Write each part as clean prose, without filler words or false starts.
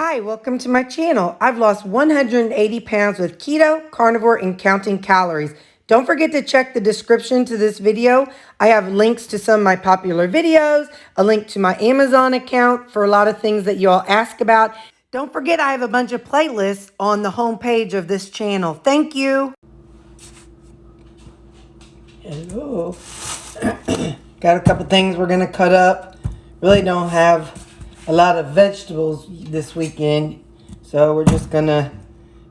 Hi, welcome to my channel. I've lost 180 pounds with keto, carnivore, and counting calories. Don't forget to check the description to this video. I have links to some of my popular videos, a link to my Amazon account for a lot of things that you all ask about. Don't forget I have a bunch of playlists on the home page of this channel. Thank you. Hello. Got a couple things we're going to cut up. Really don't have a lot of vegetables this weekend, so we're just gonna,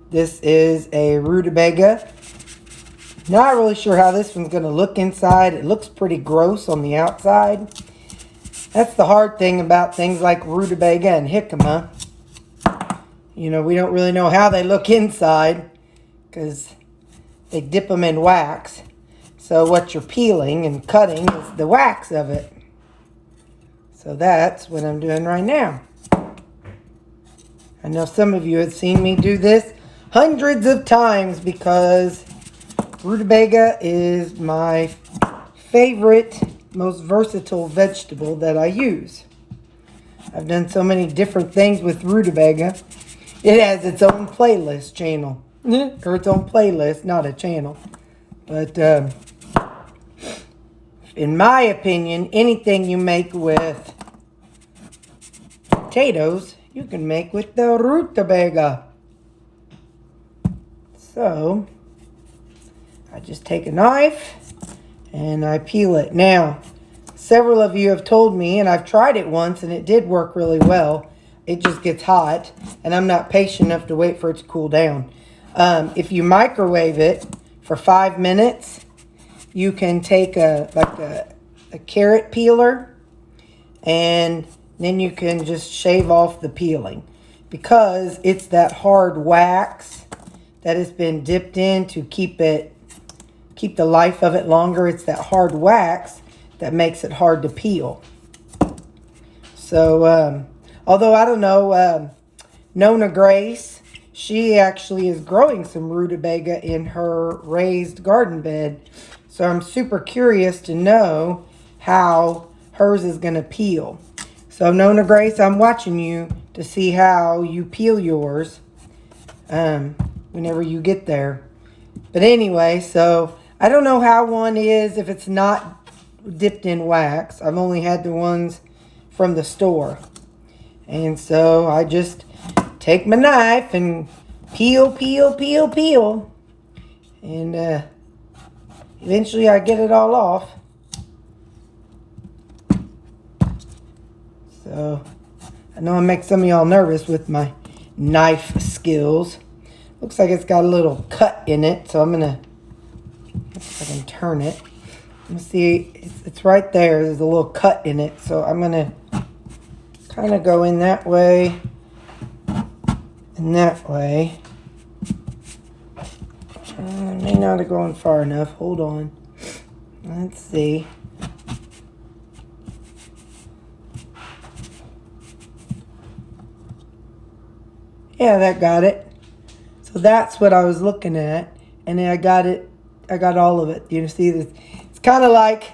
this is a rutabaga. Not really sure how this one's gonna look inside. It looks pretty gross on the outside. That's the hard thing about things like rutabaga and jicama. You know, we don't really know how they look inside because they dip them in wax. So what you're peeling and cutting is the wax of it. So that's what I'm doing right now. I know some of you have seen me do this hundreds of times because rutabaga is my favorite, most versatile vegetable that I use. I've done so many different things with rutabaga. It has its own playlist channel. Or its own playlist, not a channel. But in my opinion, anything you make with potatoes, you can make with the rutabaga. So, I just take a knife and I peel it. Now, several of you have told me, and I've tried it once and it did work really well. It just gets hot and I'm not patient enough to wait for it to cool down. If you microwave it for 5 minutes, you can take a carrot peeler and then you can just shave off the peeling because it's that hard wax that has been dipped in to keep the life of it longer. It's that hard wax that makes it hard to peel. So, although I don't know, Nona Grace, she actually is growing some rutabaga in her raised garden bed. So I'm super curious to know how hers is going to peel. So Nona Grace, I'm watching you to see how you peel yours whenever you get there. But anyway, so I don't know how one is if it's not dipped in wax. I've only had the ones from the store. And so I just take my knife and peel. And eventually I get it all off. So I know I make some of y'all nervous with my knife skills. Looks like it's got a little cut in it, so I'm gonna, if I can turn it. You see, it's right there. There's a little cut in it, so I'm gonna kind of go in that way and that way. I may not have gone far enough. Hold on. Let's see. Yeah, that got it. So that's what I was looking at. And then I got it. I got all of it. You see this? It's kind of like,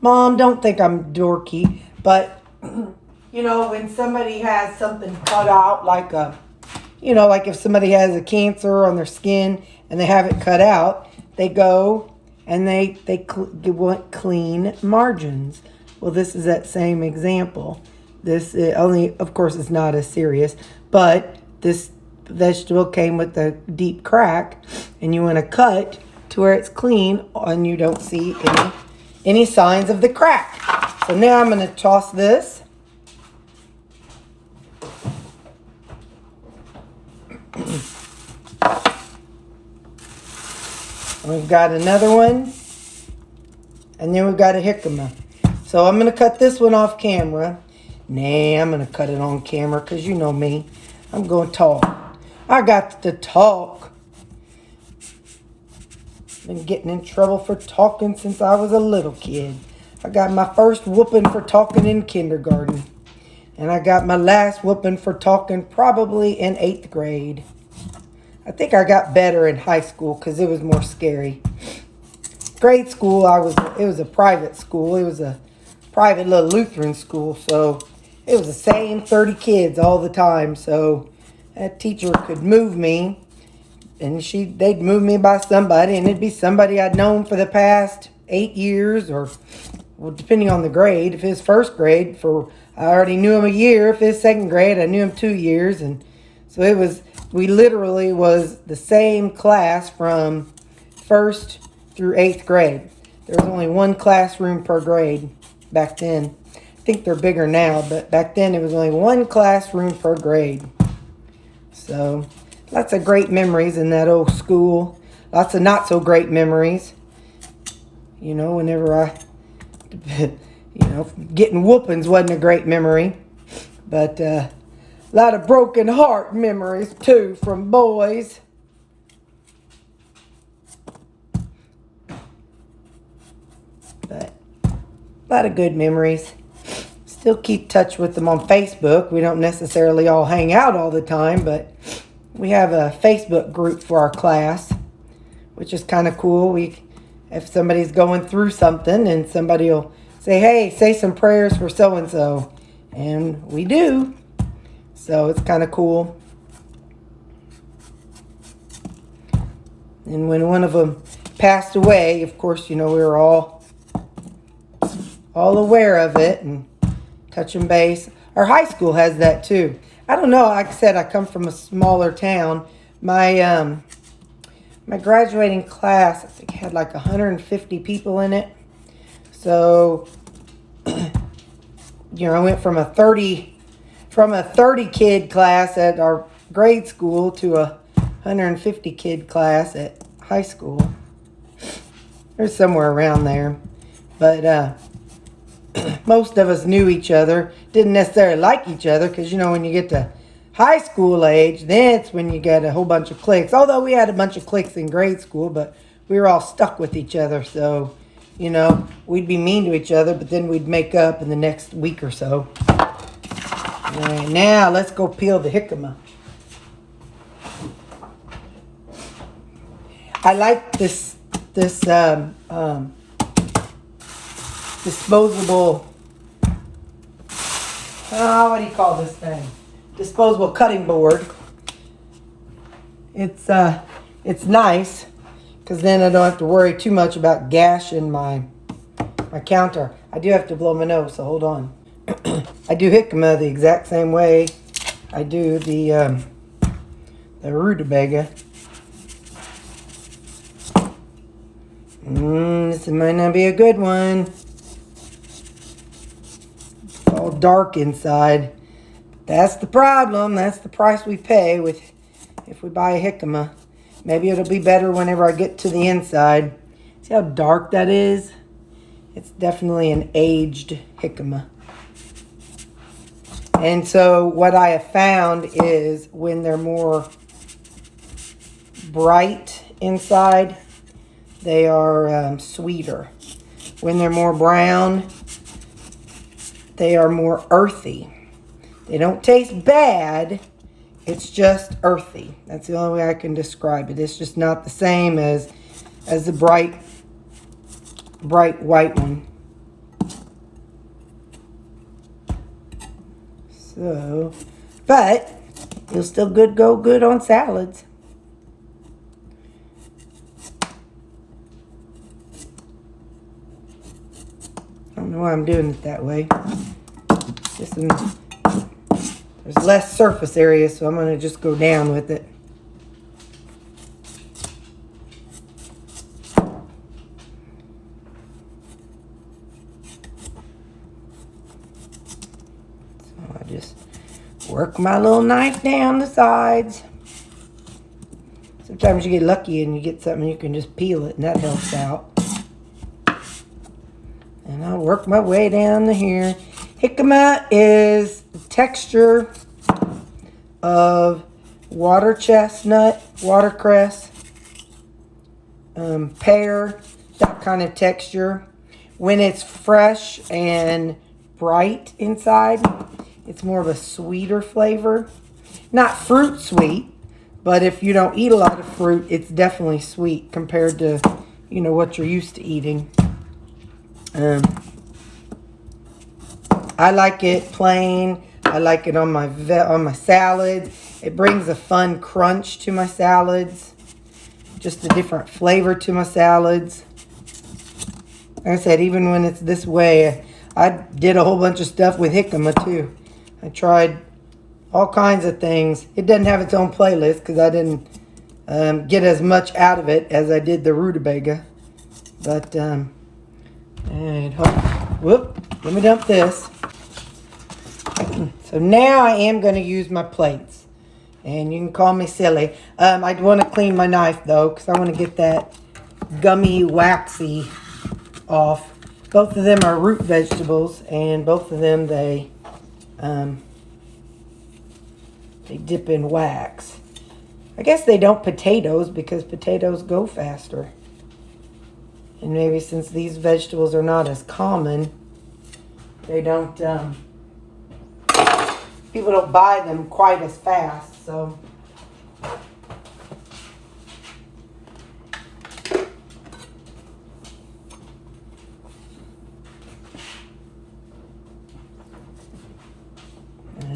Mom, don't think I'm dorky. But, you know, when somebody has something cut out, like like if somebody has a cancer on their skin and they have it cut out, they go and they want clean margins. Well, this is that same example. This is only, of course, it's not as serious, but this vegetable came with a deep crack, and you want to cut to where it's clean and you don't see any signs of the crack. So now I'm going to toss this. We've got another one, and then we've got a jicama. So I'm going to cut this one off camera. Nah, I'm going to cut it on camera because you know me. I'm going to talk. I got to talk. Been getting in trouble for talking since I was a little kid. I got my first whooping for talking in kindergarten. And I got my last whooping for talking probably in 8th grade. I think I got better in high school because it was more scary. Grade school, it was a private school. It was a private little Lutheran school. So it was the same 30 kids all the time. So that teacher could move me, and they'd move me by somebody, and it'd be somebody I'd known for the past 8 years, or well, depending on the grade. If it was first grade, I already knew him a year. If it was second grade, I knew him 2 years. And so we literally was the same class from first through 8th grade. There was only one classroom per grade back then. I think they're bigger now, but back then it was only one classroom per grade. So lots of great memories in that old school. Lots of not so great memories. You know, whenever getting whoopings wasn't a great memory. But a lot of broken heart memories too from boys. But a lot of good memories. Still keep touch with them on Facebook. We don't necessarily all hang out all the time, but we have a Facebook group for our class, which is kind of cool. If somebody's going through something, and somebody will say, hey, say some prayers for so-and-so. And we do. So it's kind of cool. And when one of them passed away, of course, we were all aware of it and touching base. Our high school has that too. I don't know. Like I said, I come from a smaller town. My graduating class, I think, had like 150 people in it. So, I went from a 30 kid class at our grade school to a 150 kid class at high school. There's somewhere around there. But most of us knew each other. Didn't necessarily like each other, because when you get to high school age, then it's when you get a whole bunch of cliques. Although we had a bunch of cliques in grade school, but we were all stuck with each other. So, we'd be mean to each other, but then we'd make up in the next week or so. All right, now let's go peel the jicama. I like this disposable, what do you call this thing? Disposable cutting board. It's nice, because then I don't have to worry too much about gashing my counter. I do have to blow my nose, so hold on. I do jicama the exact same way I do the rutabaga. This might not be a good one. It's all dark inside. That's the problem. That's the price we pay if we buy a jicama. Maybe it'll be better whenever I get to the inside. See how dark that is? It's definitely an aged jicama. And so what I have found is when they're more bright inside, they are sweeter. When they're more brown, they are more earthy. They don't taste bad. It's just earthy. That's the only way I can describe it. It's just not the same as the bright white one. So, but it'll still go good on salads. I don't know why I'm doing it that way. There's less surface area, so I'm going to just go down with it. So I just work my little knife down the sides. Sometimes you get lucky and you get something, you can just peel it, and that helps out. And I'll work my way down to here. Jicama is the texture of water chestnut, watercress, pear, that kind of texture. When it's fresh and bright inside, it's more of a sweeter flavor. Not fruit sweet, but if you don't eat a lot of fruit, it's definitely sweet compared to, what you're used to eating. I like it plain. I like it on my salads. It brings a fun crunch to my salads. Just a different flavor to my salads. Like I said, even when it's this way, I did a whole bunch of stuff with jicama too. I tried all kinds of things. It doesn't have its own playlist because I didn't get as much out of it as I did the rutabaga. But, and whoop, let me dump this. So now I am going to use my plates. And you can call me silly. I want to clean my knife though, because I want to get that gummy, waxy off. Both of them are root vegetables, and both of them they dip in wax. I guess they don't potatoes because potatoes go faster. And maybe since these vegetables are not as common, they don't, people don't buy them quite as fast, so.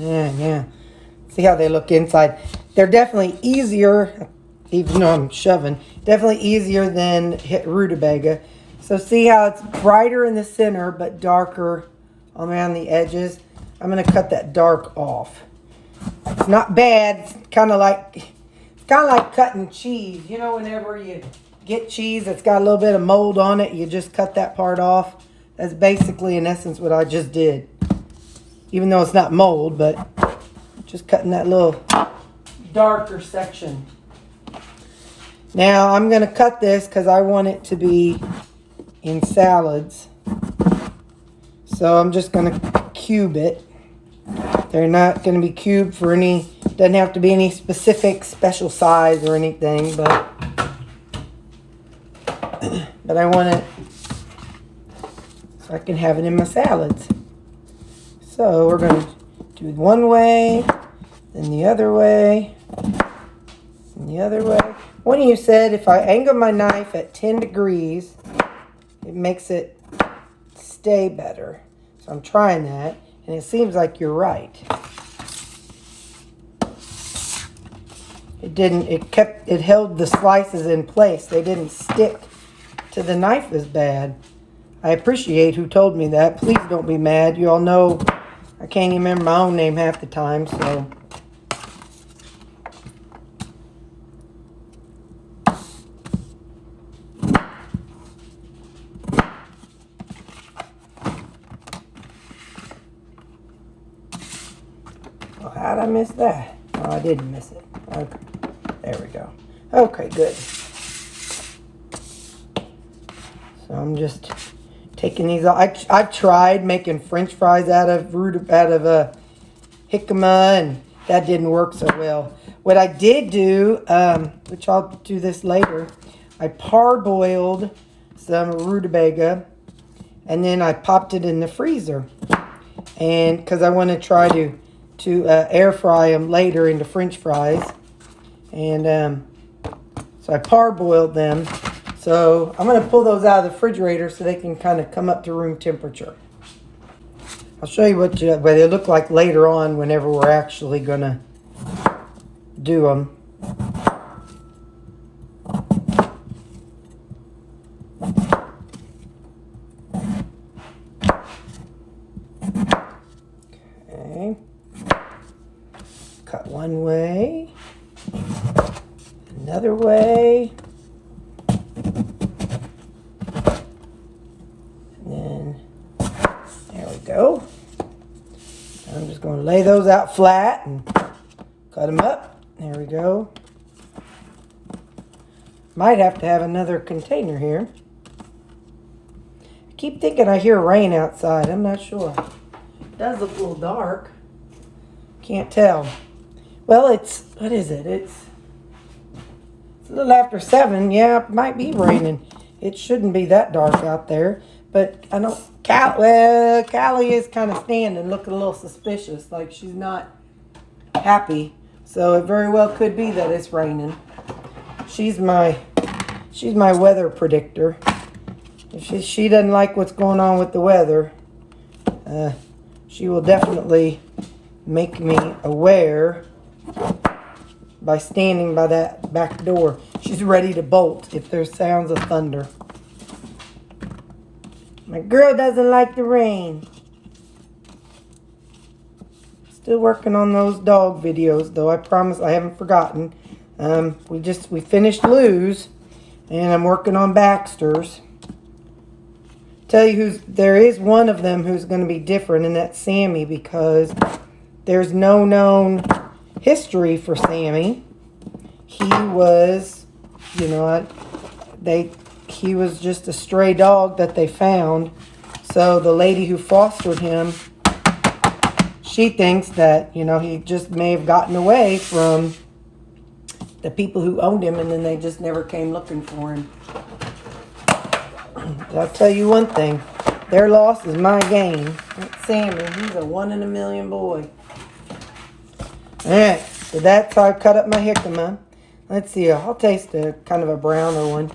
Yeah. See how they look inside. They're definitely easier, even though I'm shoving, definitely easier than rutabaga. So see how it's brighter in the center, but darker around the edges. I'm going to cut that dark off. It's not bad. It's kind of like cutting cheese. You know, whenever you get cheese that's got a little bit of mold on it, you just cut that part off. That's basically, in essence, what I just did. Even though it's not mold, but just cutting that little darker section. Now I'm going to cut this because I want it to be in salads. So I'm just going to cube it. They're not going to be cubed for any, doesn't have to be any specific special size or anything, but I want it so I can have it in my salads. So we're going to do it one way, then the other way, and the other way. One of you said if I angle my knife at 10 degrees, it makes it stay better. So I'm trying that, and it seems like you're right. It held the slices in place. They didn't stick to the knife as bad. I appreciate who told me that. Please don't be mad. You all know I can't even remember my own name half the time, so. Well, how'd I miss that? Oh, I didn't miss it. Okay, there we go. Okay, good. So I'm just taking these off. I've tried making French fries out of jicama, and that didn't work so well. What I did do, which I'll do this later, I parboiled some rutabaga, and then I popped it in the freezer, and because I want to try to air fry them later into French fries, and so I parboiled them. So I'm going to pull those out of the refrigerator so they can kind of come up to room temperature. I'll show you what they look like later on whenever we're actually going to do them. Okay. Cut one way, another way. Go. I'm just going to lay those out flat and cut them up. There we go. Might have to have another container here. I keep thinking I hear rain outside. I'm not sure. It does look a little dark. Can't tell. Well, what is it? It's a little after 7. Yeah, it might be raining. It shouldn't be that dark out there. But I don't, Callie is kind of standing, looking a little suspicious, like she's not happy. So it very well could be that it's raining. She's my weather predictor. If she doesn't like what's going on with the weather, she will definitely make me aware by standing by that back door. She's ready to bolt if there's sounds of thunder. My girl doesn't like the rain. Still working on those dog videos, though. I promise I haven't forgotten. We finished Lou's, and I'm working on Baxter's. Tell you there is one of them who's going to be different, and that's Sammy, because there's no known history for Sammy. He was, he was just a stray dog that they found. So the lady who fostered him, she thinks that, he just may have gotten away from the people who owned him, and then they just never came looking for him. I'll tell you one thing. Their loss is my gain. That's Sammy. He's a 1 in a million boy. Alright, so that's how I cut up my jicama. Let's see. I'll taste a kind of a browner one.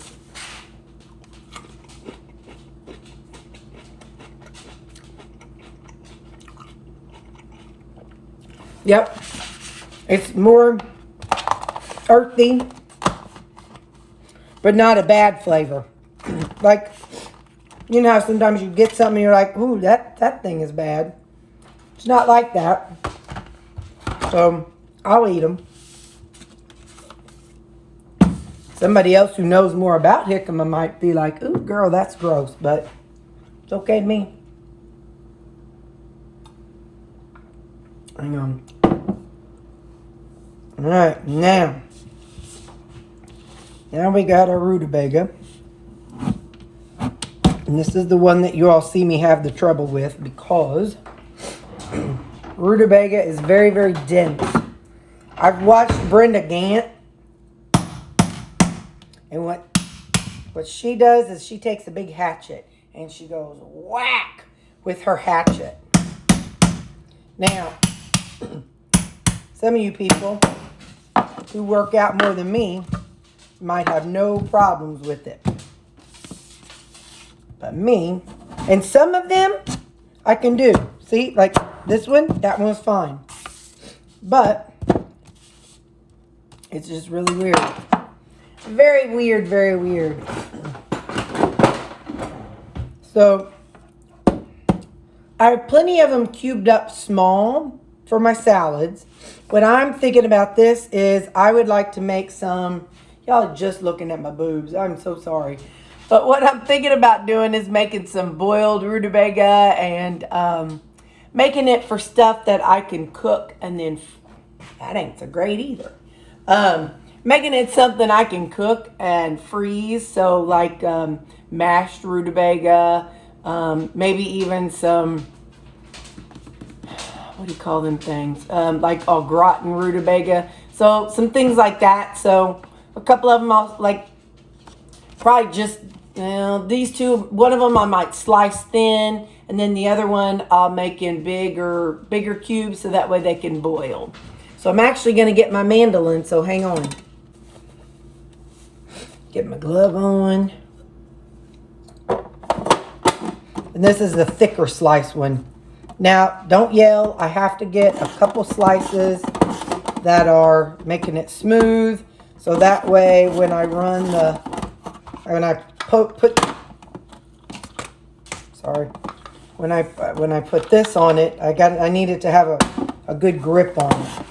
Yep. It's more earthy, but not a bad flavor. Like, how sometimes you get something and you're like, ooh, that thing is bad. It's not like that. So, I'll eat them. Somebody else who knows more about jicama might be like, ooh, girl, that's gross. But it's okay to me. Hang on. Alright, now we got our rutabaga. And this is the one that you all see me have the trouble with, because rutabaga is very, very dense. I've watched Brenda Gant, and what she does is she takes a big hatchet and she goes whack with her hatchet. Now, some of you people who work out more than me might have no problems with it. But me, and some of them I can do. See, like this one, that one's fine. But it's just really weird. Very weird, very weird. So I have plenty of them cubed up small for my salads. What I'm thinking about this is I would like to make some, y'all are just looking at my boobs. I'm so sorry. But what I'm thinking about doing is making some boiled rutabaga and making it for stuff that I can cook and then, that ain't so great either. Making it something I can cook and freeze. So like mashed rutabaga, maybe even some, what do you call them things? Like au gratin rutabaga. So some things like that. So a couple of them I'll like probably just, these two, one of them I might slice thin, and then the other one I'll make in bigger cubes so that way they can boil. So I'm actually going to get my mandolin, so hang on. Get my glove on. And this is the thicker slice one. Now, don't yell. I have to get a couple slices that are making it smooth, so that way when I run the, when I put this on it, I need it to have a good grip on it.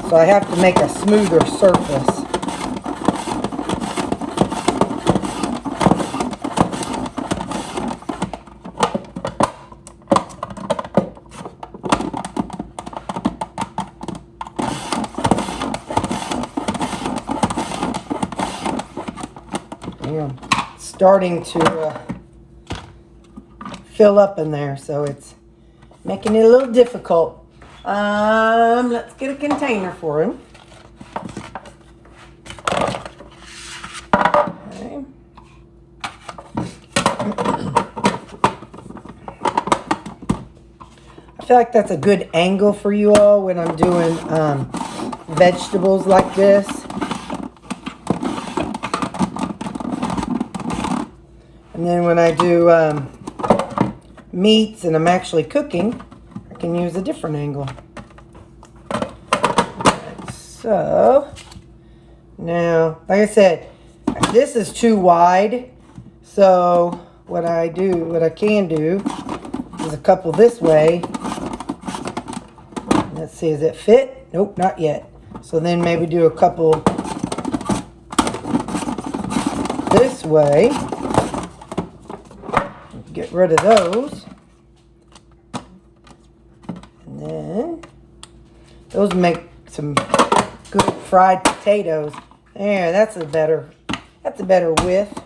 So I have to make a smoother surface. Starting to fill up in there, so it's making it a little difficult. Let's get a container for him. Okay. I feel like that's a good angle for you all when I'm doing vegetables like this. And then when I do meats and I'm actually cooking, I can use a different angle. So, now, like I said, this is too wide. So, what I can do is a couple this way. Let's see, does it fit? Nope, not yet. So then maybe do a couple this way. Get rid of those. And then those make some good fried potatoes. There, that's a better width.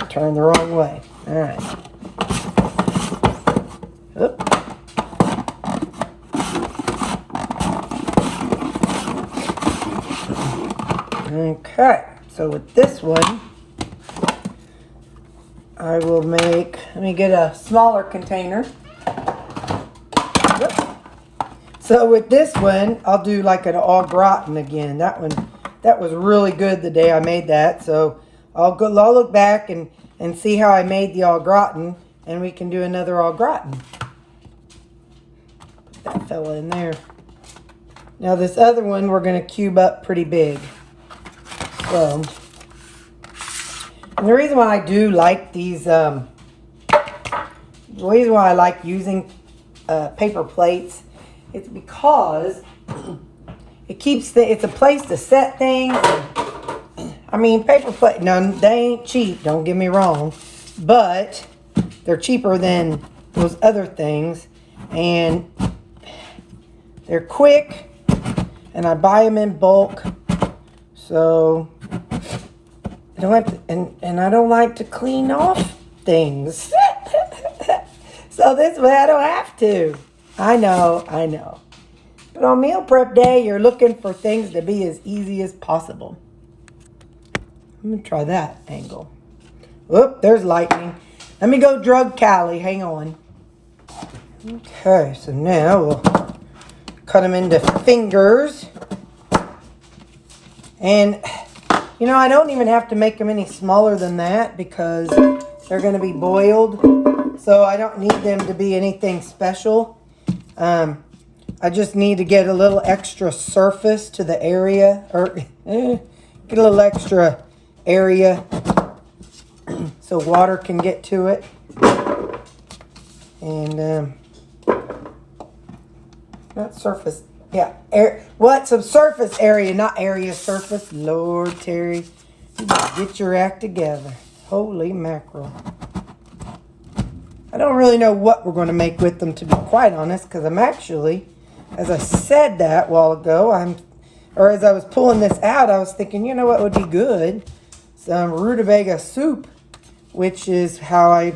Turn the wrong way. All right. Oop. Okay. So with this one, I will make, let me get a smaller container. Oop. So with this one, I'll do like an au gratin again. That was really good the day I made that. So I'll look back and see how I made the au gratin, and we can do another au gratin. Put that fella in there. Now this other one we're going to cube up pretty big. So, and the reason why I do like these, the reason why I like using paper plates, it's because it keeps it's a place to set things. I mean, paper plate, no, they ain't cheap, don't get me wrong, but they're cheaper than those other things, and they're quick, and I buy them in bulk, so I don't have to, and I don't like to clean off things. So this way I don't have to. I know. But on meal prep day, you're looking for things to be as easy as possible. I'm going to try that angle. Whoop, there's lightning. Let me go drug Callie. Hang on. Okay, so now we'll cut them into fingers. And, you know, I don't even have to make them any smaller than that because they're going to be boiled. So I don't need them to be anything special. I just need to get a little extra surface to the area. Or get a little extra area so water can get to it, and not surface, yeah, some surface area, not area, surface. Lord Terry, you better get your act together. Holy mackerel. I don't really know what we're going to make with them, to be quite honest, because I'm actually, as I said that a while ago, as I was pulling this out, I was thinking, you know what would be good? Some rutabaga soup, which is how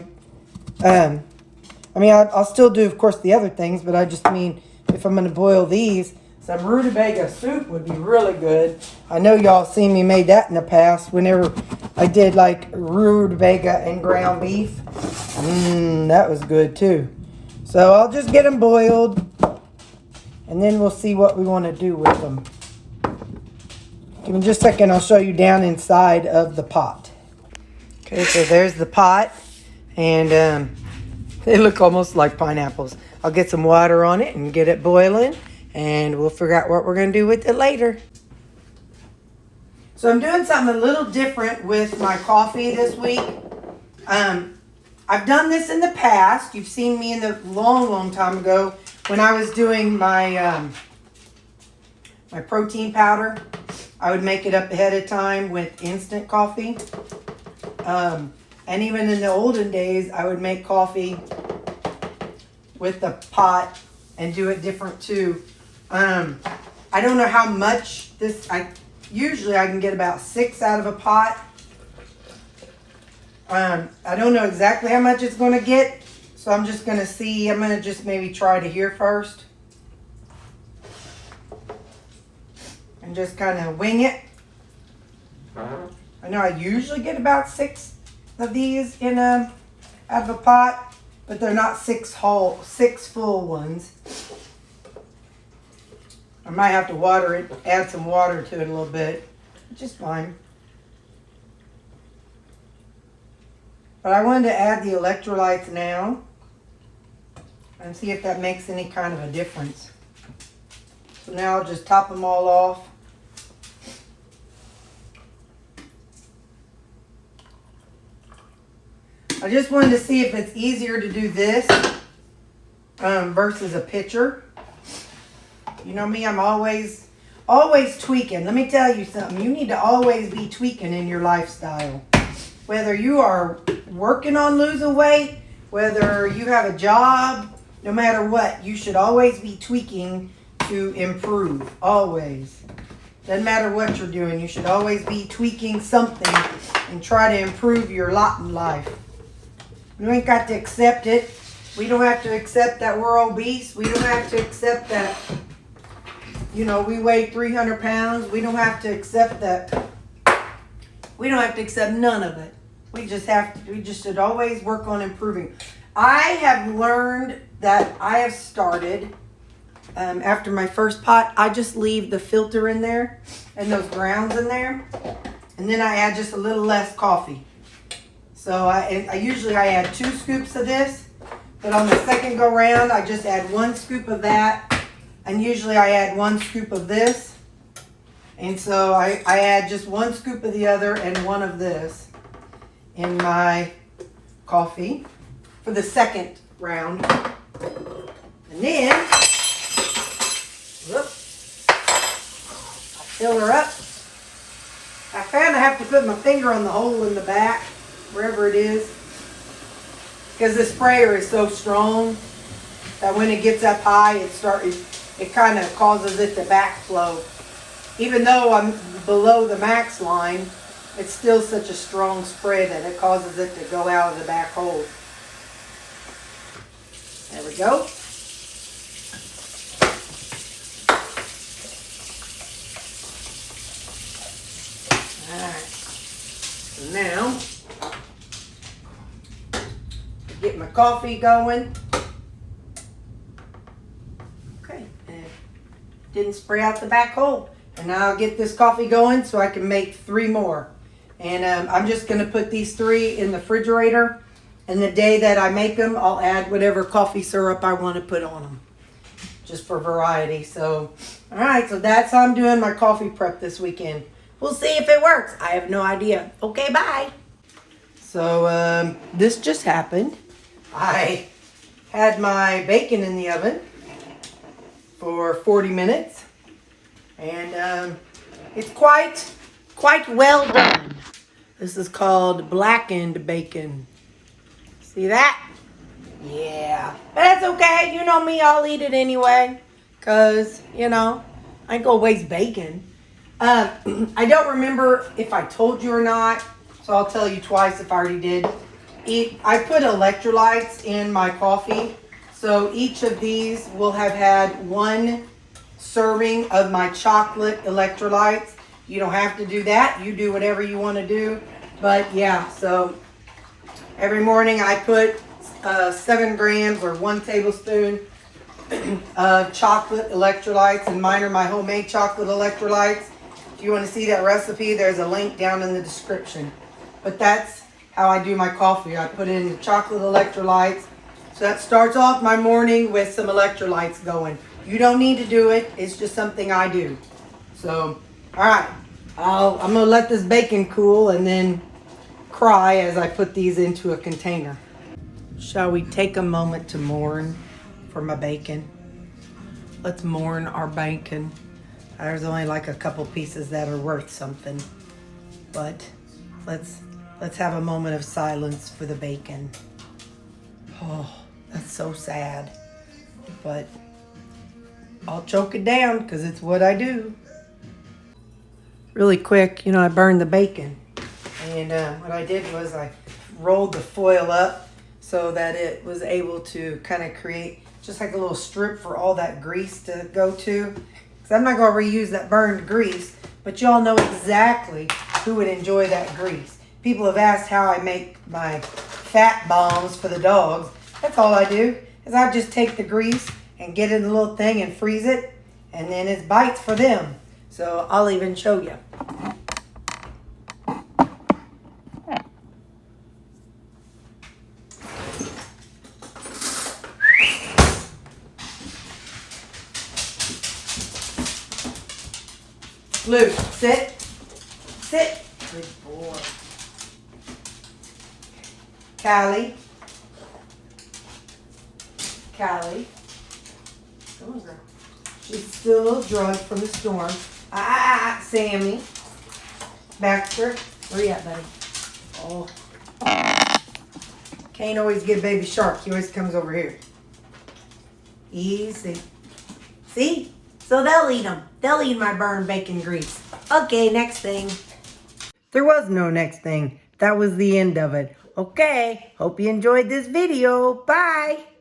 I'll still do, of course, the other things, but I just mean if I'm going to boil these, some rutabaga soup would be really good. I know y'all seen me made that in the past whenever I did like rutabaga and ground beef. That was good too. So I'll just get them boiled, and then we'll see what we want to do with them. Give me just a second, I'll show you down inside of the pot. Okay, so there's the pot, and they look almost like pineapples. I'll get some water on it and get it boiling, and we'll figure out what we're going to do with it later. So I'm doing something a little different with my coffee this week. I've done this in the past. You've seen me in the long time ago when I was doing my my protein powder. I would make it up ahead of time with instant coffee. And even in the olden days, I would make coffee with the pot and do it different too. I don't know how much this, usually I can get about 6 out of a pot. I don't know exactly how much it's going to get, so I'm just going to see. I'm going to just maybe try to here first. And just kind of wing it. I know I usually get about 6 of these out of a pot, but they're not 6 full ones. I might have to water it, add some water to it a little bit, which is fine. But I wanted to add the electrolytes now and see if that makes any kind of a difference. So now I'll just top them all off. I just wanted to see if it's easier to do this versus a pitcher. You know me, I'm always tweaking. Let me tell you something. You need to always be tweaking in your lifestyle. Whether you are working on losing weight, whether you have a job, no matter what, you should always be tweaking to improve. Always. Doesn't matter what you're doing. You should always be tweaking something and try to improve your lot in life. You ain't got to accept it. We don't have to accept that we're obese. We don't have to accept that, you know, we weigh 300 pounds. We don't have to accept that. We don't have to accept none of it. We just should always work on improving. I have learned that I have started, after my first pot, I just leave the filter in there and those grounds in there. And then I add just a little less coffee. So I usually add 2 scoops of this, but on the second go round, I just add 1 scoop of that. And usually I add 1 scoop of this. And so I add just 1 scoop of the other and 1 of this in my coffee for the second round. And then, whoops, I fill her up. I kind of have to put my finger on the hole in the back, wherever it is, because the sprayer is so strong that when it gets up high, it kind of causes it to backflow. Even though I'm below the max line, it's still such a strong spray that it causes it to go out of the back hole. There we go. Alright. So now, get my coffee going. Okay, and it didn't spray out the back hole. And now I'll get this coffee going so I can make 3 more. And I'm just going to put these 3 in the refrigerator. And the day that I make them, I'll add whatever coffee syrup I want to put on them. Just for variety. So, alright, so that's how I'm doing my coffee prep this weekend. We'll see if it works. I have no idea. Okay, bye. So, this just happened. I had my bacon in the oven for 40 minutes. And it's quite well done. This is called blackened bacon. See that? Yeah. But that's okay. You know me, I'll eat it anyway. Because, you know, I ain't gonna waste bacon. I don't remember if I told you or not. So I'll tell you twice if I already did. I put electrolytes in my coffee. So each of these will have had 1 serving of my chocolate electrolytes. You don't have to do that. You do whatever you want to do. But yeah, so every morning I put 7 grams or 1 tablespoon of chocolate electrolytes, and mine are my homemade chocolate electrolytes. If you want to see that recipe, there's a link down in the description. But that's how I do my coffee. I put in the chocolate electrolytes. So that starts off my morning with some electrolytes going. You don't need to do it. It's just something I do. So, all right. I'm going to let this bacon cool and then cry as I put these into a container. Shall we take a moment to mourn for my bacon? Let's mourn our bacon. There's only like a couple pieces that are worth something. But let's have a moment of silence for the bacon. Oh, that's so sad. But I'll choke it down because it's what I do. Really quick, you know, I burned the bacon. And what I did was I rolled the foil up so that it was able to kind of create just like a little strip for all that grease to go to. Because I'm not going to reuse that burned grease, but y'all know exactly who would enjoy that grease. People have asked how I make my fat bombs for the dogs. That's all I do, is I just take the grease and get it in a little thing and freeze it, and then it's bites for them. So I'll even show you. Luke, sit. Sit. Good boy. Callie. Callie. Come on, girl. She's still a little drugged from the storm. Sammy. Baxter. Where you at, buddy? Oh. Can't always get baby shark. He always comes over here. Easy. See? So they'll eat them. They'll eat my burned bacon grease. Okay, next thing. There was no next thing. That was the end of it. Okay, hope you enjoyed this video. Bye.